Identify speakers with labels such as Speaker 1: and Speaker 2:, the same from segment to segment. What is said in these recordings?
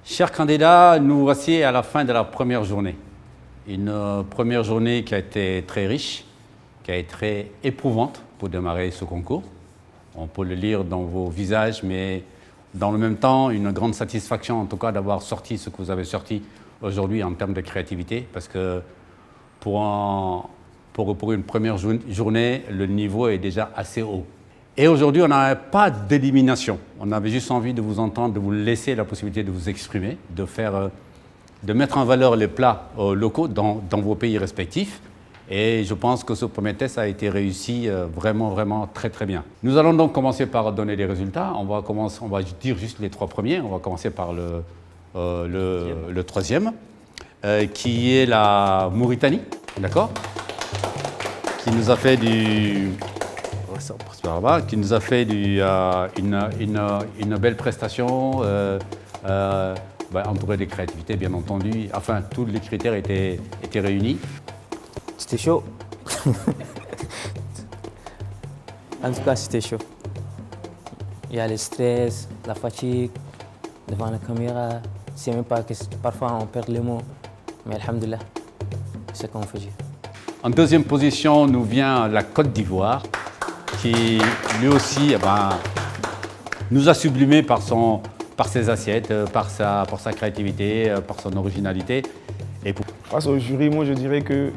Speaker 1: Chers candidats, nous voici à la fin de la première journée. Une première journée qui a été très riche, qui a été très éprouvante pour démarrer ce concours. On peut le lire dans vos visages, mais dans le même temps, une grande satisfaction en tout cas d'avoir sorti ce que vous avez sorti aujourd'hui en termes de créativité, parce que pour une première journée, le niveau est déjà assez haut. Et aujourd'hui, on n'a pas d'élimination. On avait juste envie de vous entendre, de vous laisser la possibilité de vous exprimer, de mettre en valeur les plats locaux dans vos pays respectifs. Et je pense que ce premier test a été réussi vraiment très bien. Nous allons donc commencer par donner les résultats. On va dire juste les trois premiers. On va commencer par le troisième, qui est la Mauritanie, d'accord, qui nous a fait une belle prestation, entourée de créativité bien entendu. Enfin, tous les critères étaient réunis.
Speaker 2: C'était chaud. En tout cas, c'était chaud. Il y a le stress, la fatigue, devant la caméra. C'est même pas que parfois on perd les mots. Mais alhamdoulilah, c'est ce qu'on fait.
Speaker 1: En deuxième position, nous vient la Côte d'Ivoire, qui lui aussi nous a sublimé par ses assiettes, par sa créativité, par son originalité. Et
Speaker 3: Face au jury, moi je dirais que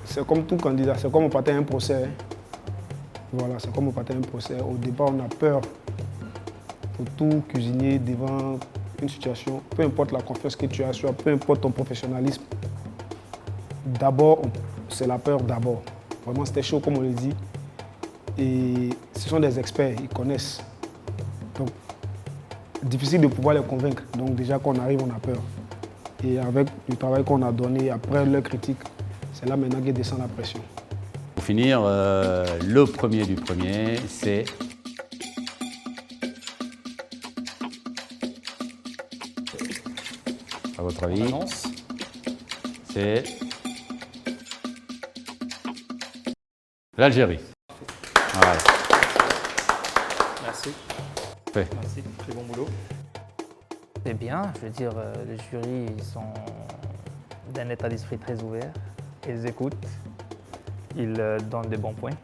Speaker 3: c'est comme tout candidat, c'est comme on partait à un procès. Voilà, c'est comme on partait à un procès. Au départ, on a peur pour tout cuisinier devant une situation, peu importe la confiance que tu as, soit peu importe ton professionnalisme. D'abord, c'est la peur d'abord. Vraiment, c'était chaud comme on le dit. Et ce sont des experts, ils connaissent. Donc, difficile de pouvoir les convaincre. Donc déjà, quand on arrive, on a peur. Et avec le travail qu'on a donné, après leur critique, c'est là maintenant qu'il descend la pression.
Speaker 1: Pour finir, le premier du premier, c'est à votre avis, c'est l'Algérie. Voilà.
Speaker 4: Merci.
Speaker 1: Fait.
Speaker 4: Merci, très bon boulot.
Speaker 5: C'est bien, je veux dire, les jurys ils sont d'un état d'esprit très ouvert, ils écoutent, ils donnent des bons points.